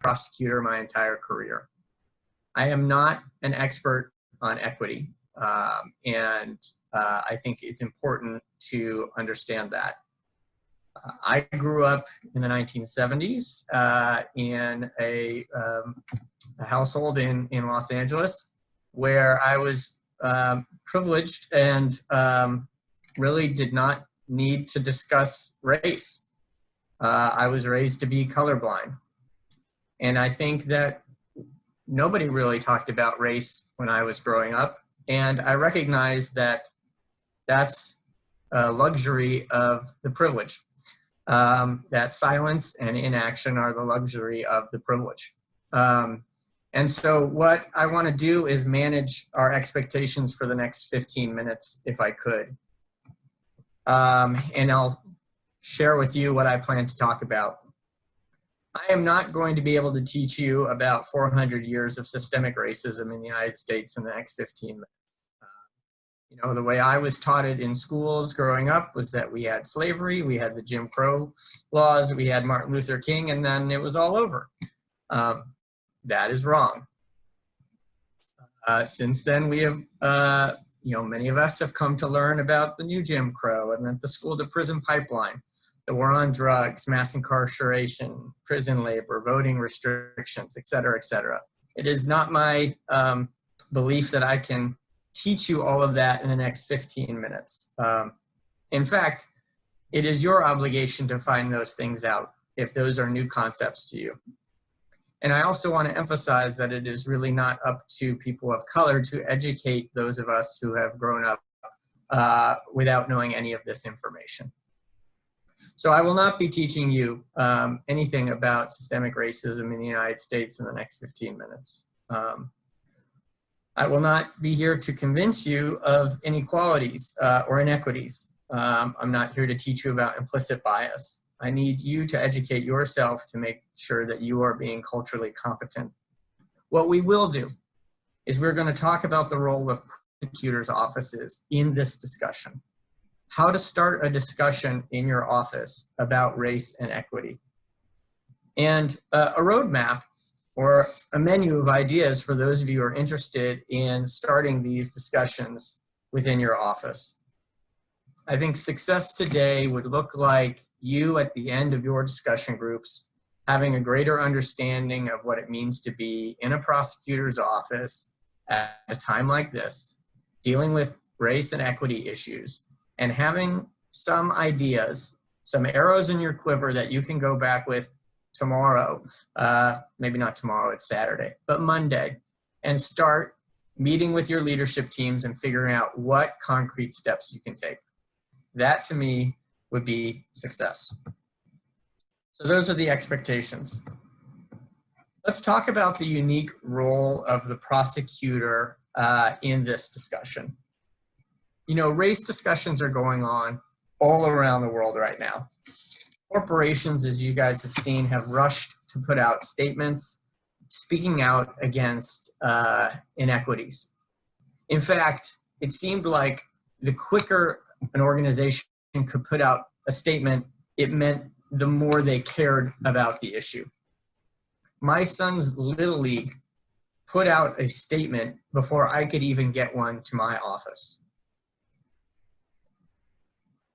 prosecutor my entire career. I am not an expert on equity, and I think it's important to understand that. I grew up in the 1970s in a household in Los Angeles where I was privileged and really did not need to discuss race. I was raised to be colorblind. And I think that nobody really talked about race when I was growing up. And I recognize that that's a luxury of the privilege. That silence and inaction are the luxury of the privilege. And so what I want to do is manage our expectations for the next 15 minutes, if I could. And I'll share with you what I plan to talk about. I am not going to be able to teach you about 400 years of systemic racism in the United States in the next 15 minutes. You know, the way I was taught it in schools growing up was that we had slavery, we had the Jim Crow laws, we had Martin Luther King, and then it was all over. That is wrong. Since then, we have, many of us have come to learn about the new Jim Crow and then the school to prison pipeline, the war on drugs, mass incarceration, prison labor, voting restrictions, et cetera, et cetera. It is not my belief that I can teach you all of that in the next 15 minutes. In fact, it is your obligation to find those things out if those are new concepts to you. And I also want to emphasize that it is really not up to people of color to educate those of us who have grown up without knowing any of this information. So I will not be teaching you anything about systemic racism in the United States in the next 15 minutes. I will not be here to convince you of inequalities or inequities. I'm not here to teach you about implicit bias. I need you to educate yourself to make sure that you are being culturally competent. What we will do is we're going to talk about the role of prosecutors' offices in this discussion. How to start a discussion in your office about race and equity. And a roadmap or a menu of ideas for those of you who are interested in starting these discussions within your office. I think success today would look like you at the end of your discussion groups having a greater understanding of what it means to be in a prosecutor's office at a time like this, dealing with race and equity issues, and having some ideas, some arrows in your quiver that you can go back with tomorrow, maybe not tomorrow, it's Saturday, but Monday, and start meeting with your leadership teams and figuring out what concrete steps you can take. That to me would be success. So those are the expectations. Let's talk about the unique role of the prosecutor in this discussion. You know, race discussions are going on all around the world right now. Corporations, as you guys have seen, have rushed to put out statements speaking out against inequities. In fact, it seemed like the quicker an organization could put out a statement, it meant the more they cared about the issue. My son's Little League put out a statement before I could even get one to my office.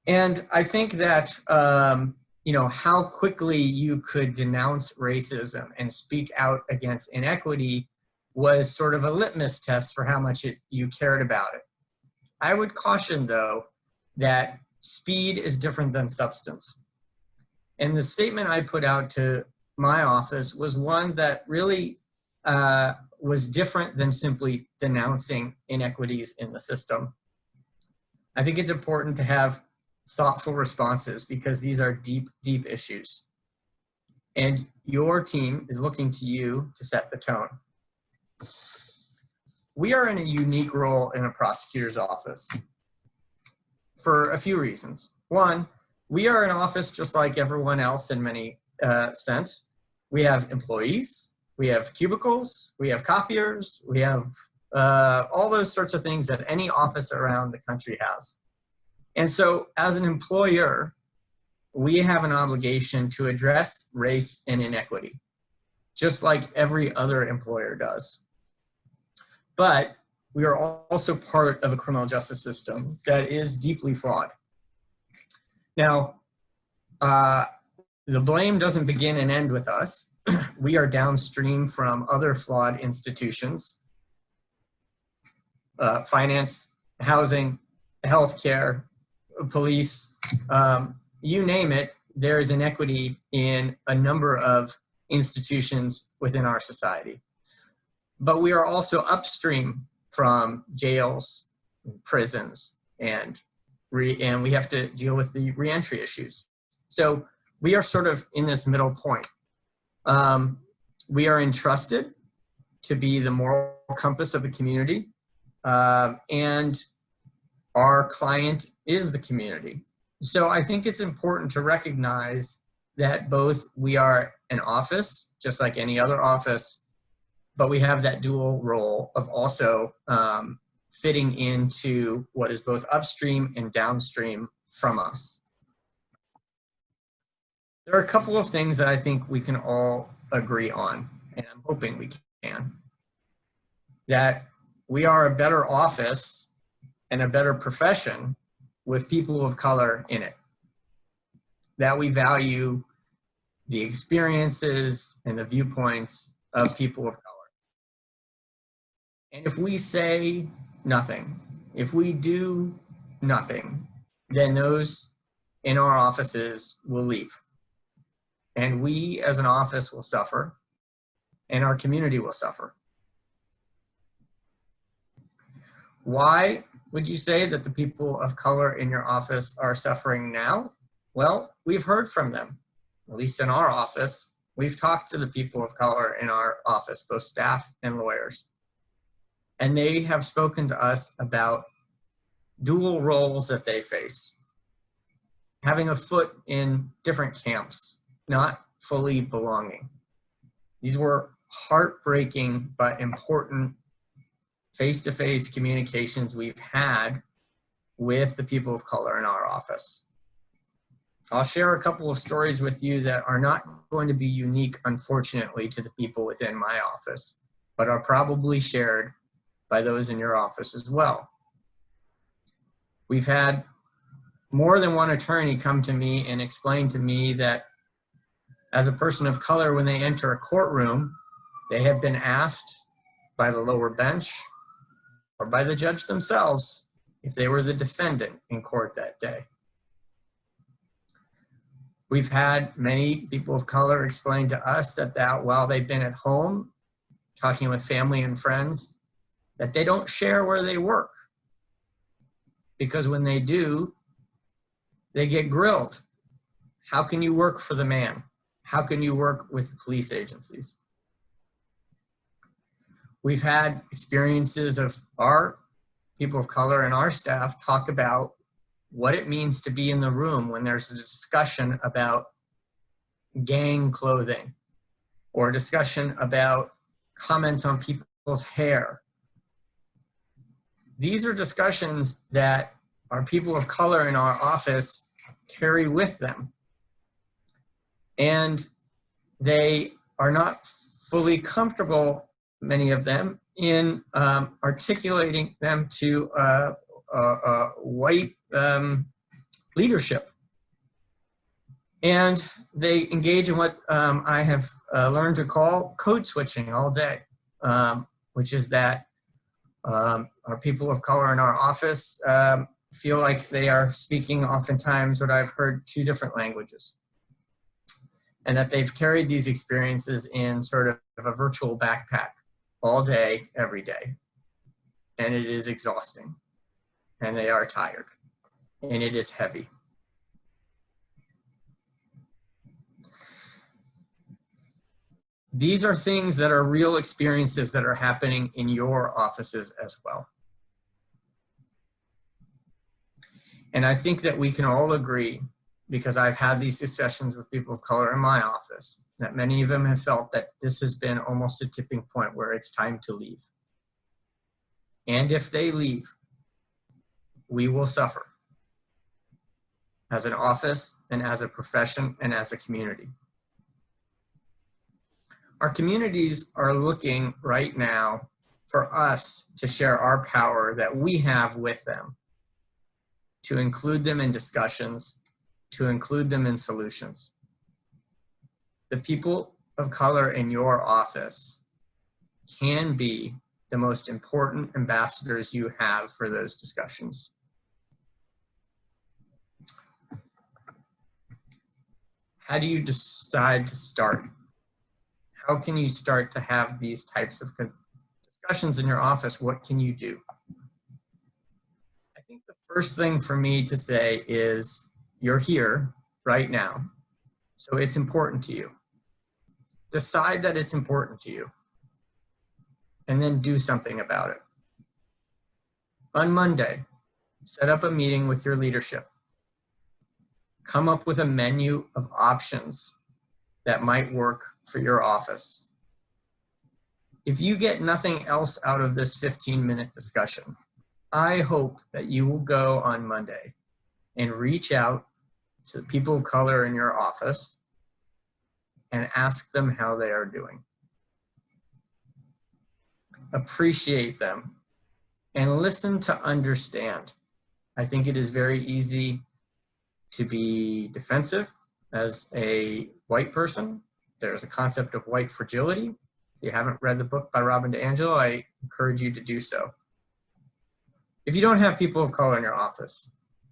And I think that, how quickly you could denounce racism and speak out against inequity was sort of a litmus test for how much you cared about it. I would caution, though, that speed is different than substance. And the statement I put out to my office was one that really was different than simply denouncing inequities in the system. I think it's important to have thoughtful responses because these are deep, deep issues. And your team is looking to you to set the tone. We are in a unique role in a prosecutor's office for a few reasons. One, we are an office just like everyone else in many sense. We have employees, we have cubicles, we have copiers, we have all those sorts of things that any office around the country has. And so as an employer, we have an obligation to address race and inequity, just like every other employer does. But we are also part of a criminal justice system that is deeply flawed. Now, the blame doesn't begin and end with us. We are downstream from other flawed institutions, finance, housing, healthcare, police, you name it, there is inequity in a number of institutions within our society. But we are also upstream from jails, prisons, and we have to deal with the reentry issues. So we are sort of in this middle point. We are entrusted to be the moral compass of the community, and our client is the community. So I think it's important to recognize that both we are an office, just like any other office, but we have that dual role of also fitting into what is both upstream and downstream from us. There are a couple of things that I think we can all agree on, and I'm hoping we can. That we are a better office and a better profession with people of color in it. That we value the experiences and the viewpoints of people of color. And if we say nothing, if we do nothing, then those in our offices will leave. And we as an office will suffer, and our community will suffer. Why would you say that the people of color in your office are suffering now? Well, we've heard from them, at least in our office. We've talked to the people of color in our office, both staff and lawyers. And they have spoken to us about dual roles that they face. Having a foot in different camps, not fully belonging. These were heartbreaking but important face-to-face communications we've had with the people of color in our office. I'll share a couple of stories with you that are not going to be unique, unfortunately, to the people within my office, but are probably shared by those in your office as well. We've had more than one attorney come to me and explain to me that as a person of color, when they enter a courtroom, they have been asked by the lower bench or by the judge themselves if they were the defendant in court that day. We've had many people of color explain to us that while they've been at home talking with family and friends, that they don't share where they work. Because when they do, they get grilled. How can you work for the man? How can you work with police agencies? We've had experiences of our people of color and our staff talk about what it means to be in the room when there's a discussion about gang clothing or a discussion about comments on people's hair. These are discussions that our people of color in our office carry with them. And they are not fully comfortable, many of them, in articulating them to white leadership. And they engage in what I have learned to call code switching all day, which is that our people of color in our office feel like they are speaking oftentimes what I've heard 2 different languages. And that they've carried these experiences in sort of a virtual backpack all day, every day. And it is exhausting. And they are tired. And it is heavy. These are things that are real experiences that are happening in your offices as well. And I think that we can all agree, because I've had these discussions with people of color in my office, that many of them have felt that this has been almost a tipping point where it's time to leave. And if they leave, we will suffer as an office and as a profession and as a community. Our communities are looking right now for us to share our power that we have with them, to include them in discussions, to include them in solutions. The people of color in your office can be the most important ambassadors you have for those discussions. How do you decide to start? How can you start to have these types of discussions in your office? What can you do? I think the first thing for me to say is you're here right now, so it's important to you. Decide that it's important to you, and then do something about it. On Monday, set up a meeting with your leadership. Come up with a menu of options that might work for your office. If you get nothing else out of this 15-minute discussion, I hope that you will go on Monday and reach out to the people of color in your office and ask them how they are doing. Appreciate them and listen to understand. I think it is very easy to be defensive as a white person. There's a concept of white fragility. If you haven't read the book by Robin DiAngelo, I encourage you to do so. If you don't have people of color in your office,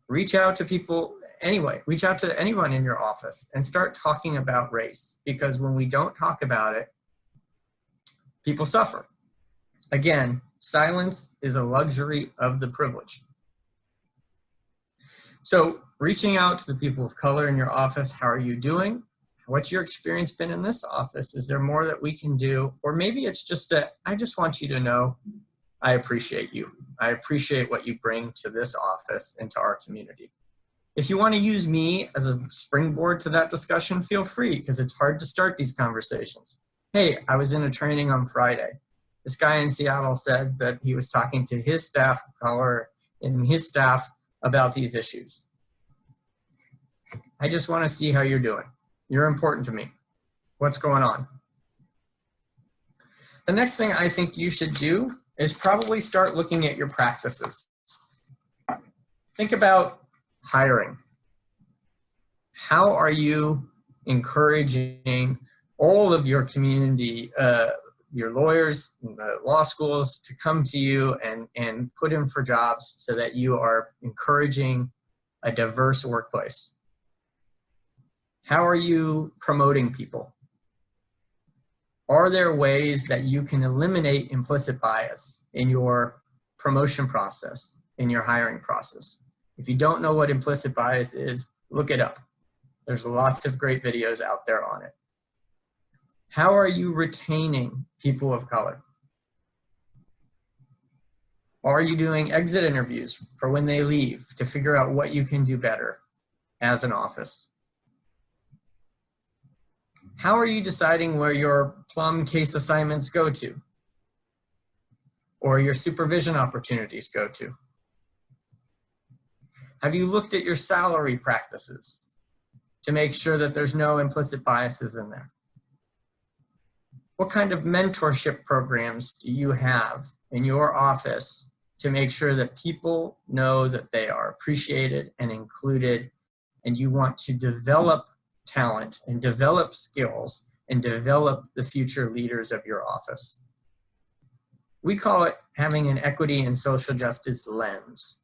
reach out to people anyway. Reach out to anyone in your office and start talking about race, because when we don't talk about it, people suffer. Again, silence is a luxury of the privileged. So reaching out to the people of color in your office, how are you doing? What's your experience been in this office? Is there more that we can do? Or maybe it's just I just want you to know I appreciate you. I appreciate what you bring to this office and to our community. If you want to use me as a springboard to that discussion, feel free, because it's hard to start these conversations. Hey, I was in a training on Friday. This guy in Seattle said that he was talking to his staff of color and his staff about these issues. I just want to see how you're doing. You're important to me. What's going on? The next thing I think you should do is probably start looking at your practices. Think about hiring. How are you encouraging all of your community, your lawyers, the law schools, to come to you and put in for jobs so that you are encouraging a diverse workplace? How are you promoting people? Are there ways that you can eliminate implicit bias in your promotion process, in your hiring process? If you don't know what implicit bias is, look it up. There's lots of great videos out there on it. How are you retaining people of color? Are you doing exit interviews for when they leave to figure out what you can do better as an office? How are you deciding where your plum case assignments go to, or your supervision opportunities go to? Have you looked at your salary practices to make sure that there's no implicit biases in there? What kind of mentorship programs do you have in your office to make sure that people know that they are appreciated and included, and you want to develop talent and develop skills and develop the future leaders of your office? We call it having an equity and social justice lens,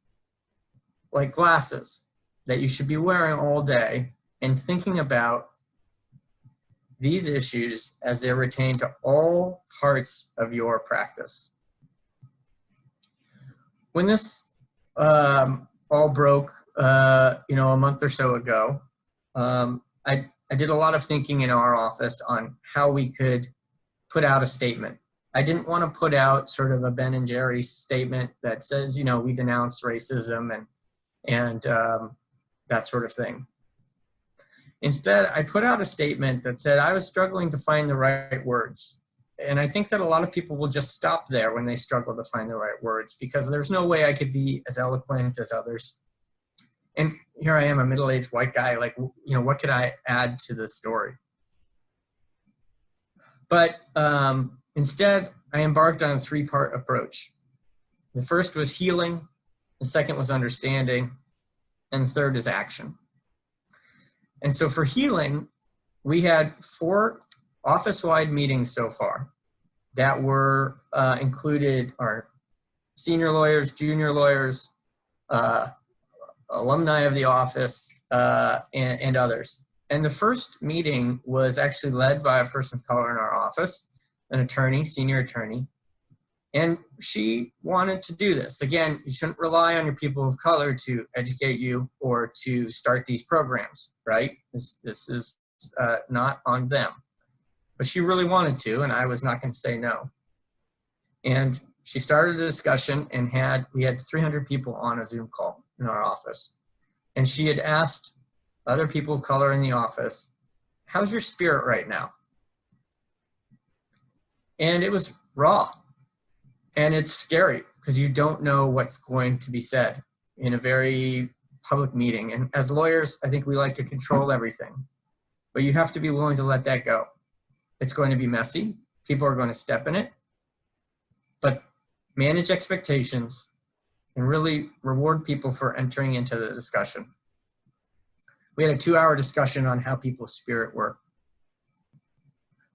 like glasses that you should be wearing all day and thinking about these issues as they're retained to all parts of your practice. When this all broke, a month or so ago, I did a lot of thinking in our office on how we could put out a statement. I didn't want to put out sort of a Ben and Jerry statement that says, we denounce racism and that sort of thing. Instead, I put out a statement that said I was struggling to find the right words. And I think that a lot of people will just stop there when they struggle to find the right words, because there's no way I could be as eloquent as others. And here I am, a middle-aged white guy, what could I add to the story? But instead, I embarked on a three-part approach. The first was healing, the second was understanding, and the third is action. And so for healing, we had 4 office-wide meetings so far that were included our senior lawyers, junior lawyers, alumni of the office, and others. And the first meeting was actually led by a person of color in our office, an attorney, senior attorney. And she wanted to do this. Again, you shouldn't rely on your people of color to educate you or to start these programs, right? This is not on them. But she really wanted to, and I was not going to say no. And she started a discussion, and we had 300 people on a Zoom call in our office. And she had asked other people of color in the office, how's your spirit right now? And it was raw. And it's scary because you don't know what's going to be said in a very public meeting. And as lawyers, I think we like to control everything. But you have to be willing to let that go. It's going to be messy. People are going to step in it. But manage expectations and really reward people for entering into the discussion. We had a 2-hour discussion on how people's spirit worked.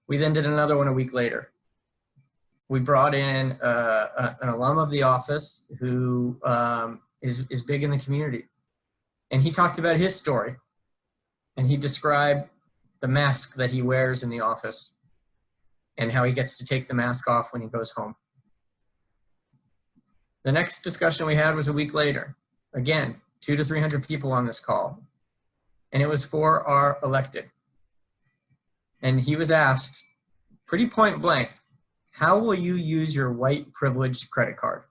We then did another one a week later. We brought in an alum of the office who is big in the community. And he talked about his story. And he described the mask that he wears in the office and how he gets to take the mask off when he goes home. The next discussion we had was a week later. Again, 200 to 300 people on this call. And it was for our elected. And he was asked, pretty point blank, how will you use your white privileged credit card?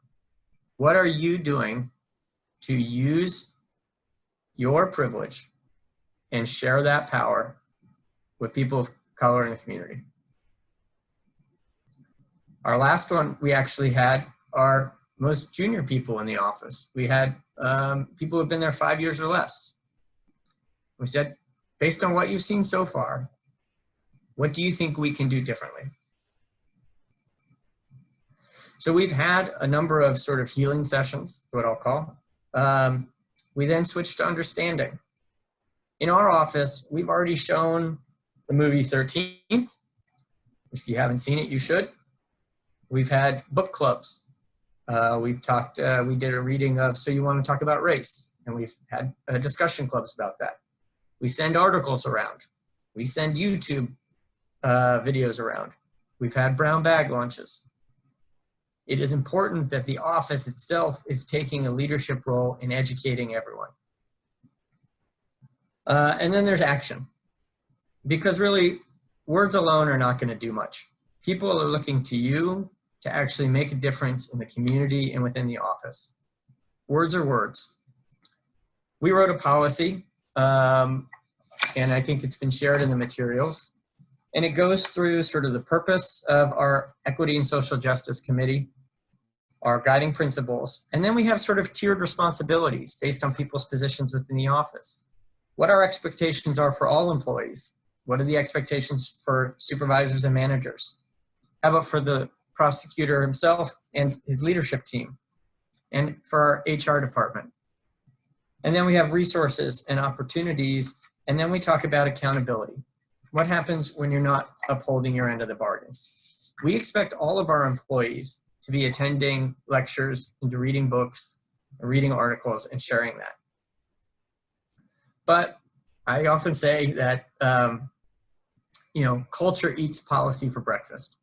What are you doing to use your privilege and share that power with people of color in the community? Our last one, we actually had our most junior people in the office. We had people who have been there 5 years or less. We said, based on what you've seen so far, what do you think we can do differently? So we've had a number of sort of healing sessions, what I'll call. We then switched to understanding. In our office, we've already shown the movie 13th. If you haven't seen it, you should. We've had book clubs. We did a reading of So You Want to Talk About Race, and we've had discussion clubs about that. We send articles around. We send YouTube videos around. We've had brown bag launches. It is important that the office itself is taking a leadership role in educating everyone. And then there's action. Because really, words alone are not going to do much. People are looking to you to actually make a difference in the community and within the office. Words are words. We wrote a policy, and I think it's been shared in the materials. And it goes through sort of the purpose of our Equity and Social Justice Committee, our guiding principles, and then we have sort of tiered responsibilities based on people's positions within the office. What our expectations are for all employees. What are the expectations for supervisors and managers? How about for the prosecutor himself and his leadership team, and for our HR department? And then we have resources and opportunities, and then we talk about accountability. What happens when you're not upholding your end of the bargain? We expect all of our employees to be attending lectures and to reading books, reading articles, and sharing that. But I often say that, culture eats policy for breakfast.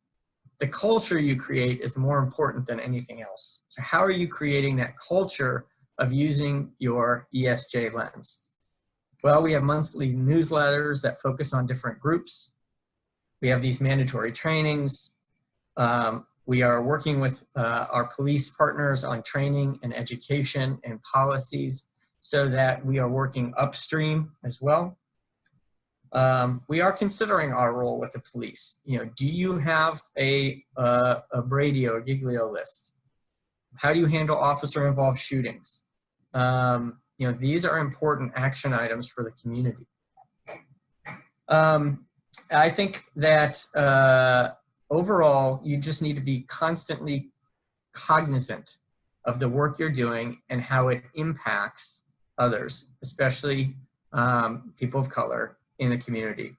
The culture you create is more important than anything else. So how are you creating that culture of using your ESJ lens? Well, we have monthly newsletters that focus on different groups. We have these mandatory trainings. We are working with our police partners on training and education and policies so that we are working upstream as well. We are considering our role with the police. Do you have a Brady or Giglio list? How do you handle officer-involved shootings? These are important action items for the community. I think that overall, you just need to be constantly cognizant of the work you're doing and how it impacts others, especially people of color in the community.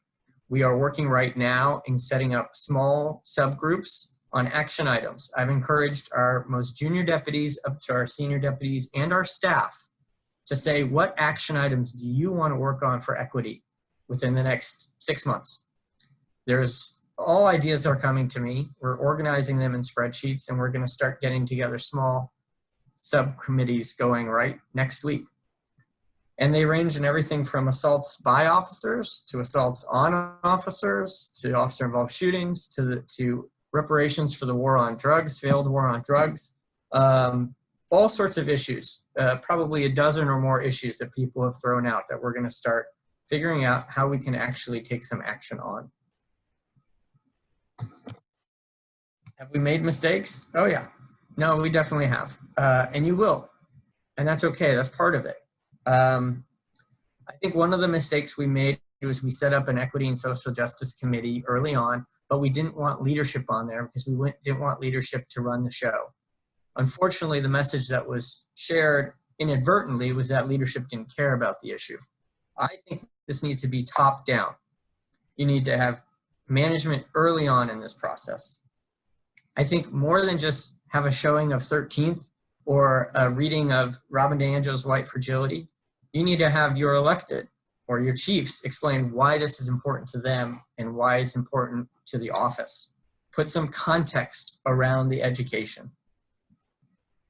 We are working right now in setting up small subgroups on action items. I've encouraged our most junior deputies up to our senior deputies and our staff to say, what action items do you want to work on for equity within the next 6 months? There's all ideas are coming to me. We're organizing them in spreadsheets, and we're going to start getting together small subcommittees going right next week. And they range in everything from assaults by officers to assaults on officers to officer-involved shootings to reparations for the war on drugs, failed war on drugs, all sorts of issues, probably a dozen or more issues that people have thrown out that we're going to start figuring out how we can actually take some action on. Have we made mistakes? Oh yeah. No, we definitely have. And you will. And that's okay. That's part of it. I think one of the mistakes we made was we set up an equity and social justice committee early on, but we didn't want leadership on there because we didn't want leadership to run the show. Unfortunately, the message that was shared inadvertently was that leadership didn't care about the issue. I think this needs to be top down. You need to have management early on in this process. I think more than just have a showing of 13th or a reading of Robin DiAngelo's White Fragility, you need to have your elected or your chiefs explain why this is important to them and why it's important to the office. Put some context around the education.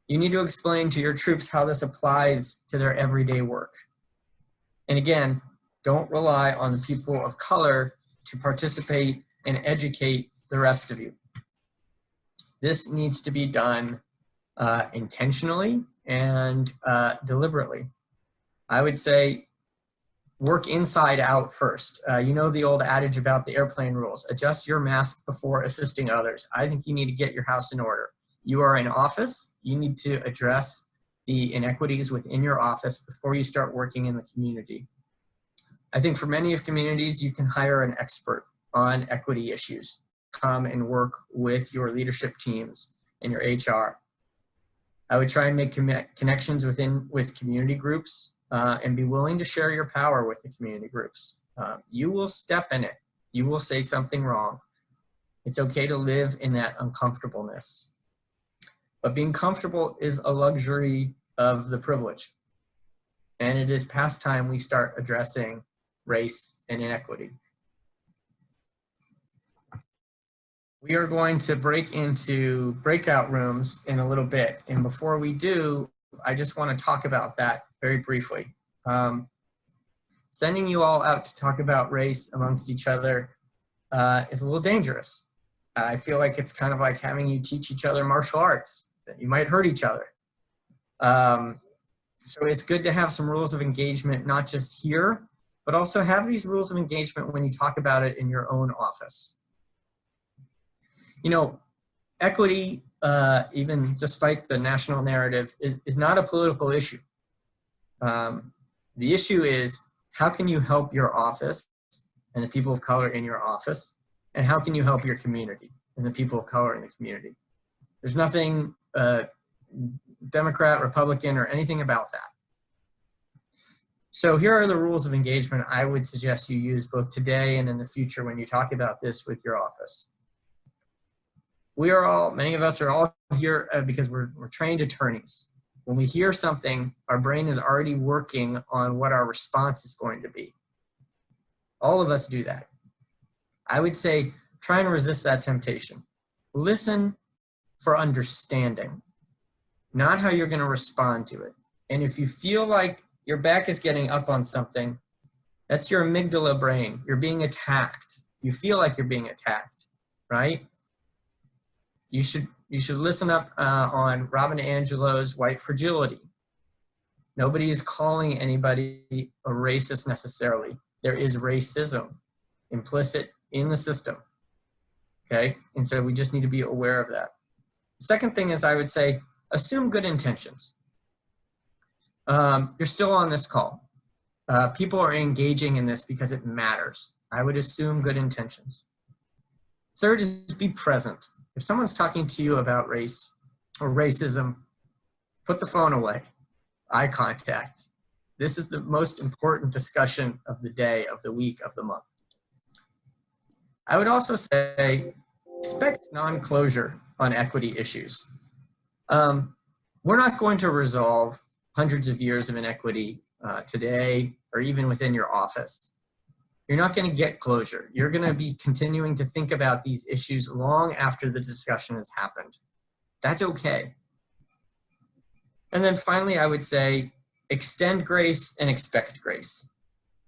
You need to explain to your troops how this applies to their everyday work. And again, don't rely on the people of color to participate and educate the rest of you. This needs to be done intentionally and deliberately. I would say work inside out first. You know the old adage about the airplane rules, adjust your mask before assisting others. I think you need to get your house in order. You are in office, you need to address the inequities within your office before you start working in the community. I think for many of communities, you can hire an expert on equity issues. Come and work with your leadership teams and your HR. I would try and make connections with community groups and be willing to share your power with the community groups. You will step in it. You will say something wrong. It's okay to live in that uncomfortableness. But being comfortable is a luxury of the privilege. And it is past time we start addressing race and inequity. We are going to break into breakout rooms in a little bit. And before we do, I just want to talk about that very briefly. Sending you all out to talk about race amongst each other is a little dangerous. I feel like it's kind of like having you teach each other martial arts. You might hurt each other. So it's good to have some rules of engagement, not just here, but also have these rules of engagement when you talk about it in your own office. You know, equity, even despite the national narrative, is not a political issue. The issue is, how can you help your office and the people of color in your office? And how can you help your community and the people of color in the community? There's nothing Democrat, Republican, or anything about that. So here are the rules of engagement I would suggest you use both today and in the future when you talk about this with your office. Many of us are all here because we're trained attorneys. When we hear something, our brain is already working on what our response is going to be. All of us do that. I would say, try and resist that temptation. Listen for understanding, not how you're going to respond to it. And if you feel like your back is getting up on something, that's your amygdala brain. You're being attacked. You feel like you're being attacked, right? You should listen up on Robin DiAngelo's White Fragility. Nobody is calling anybody a racist necessarily. There is racism implicit in the system, okay? And so we just need to be aware of that. The second thing is, I would say, assume good intentions. You're still on this call. People are engaging in this because it matters. I would assume good intentions. Third is be present. If someone's talking to you about race or racism, put the phone away. Eye contact. This is the most important discussion of the day, of the week, of the month. I would also say, expect non-closure on equity issues. We're not going to resolve hundreds of years of inequity today or even within your office. You're not going to get closure. You're going to be continuing to think about these issues long after the discussion has happened. That's okay. And then finally, I would say, extend grace and expect grace.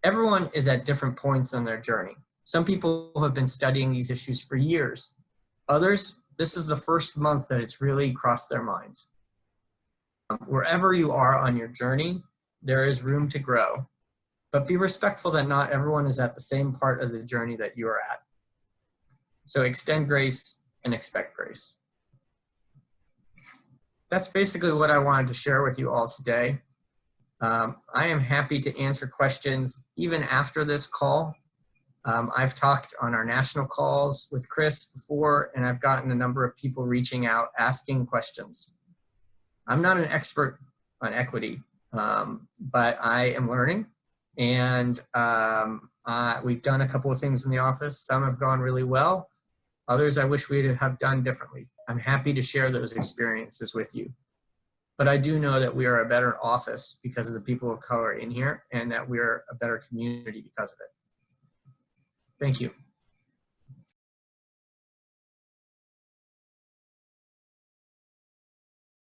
Everyone is at different points on their journey. Some people have been studying these issues for years. Others, this is the first month that it's really crossed their minds. Wherever you are on your journey, there is room to grow, but be respectful that not everyone is at the same part of the journey that you are at. So extend grace and expect grace. That's basically what I wanted to share with you all today. I am happy to answer questions even after this call. I've talked on our national calls with Chris before, and I've gotten a number of people reaching out asking questions. I'm not an expert on equity, but I am learning, and we've done a couple of things in the office. Some have gone really well. Others I wish we'd have done differently. I'm happy to share those experiences with you. But I do know that we are a better office because of the people of color in here, and that we're a better community because of it. Thank you.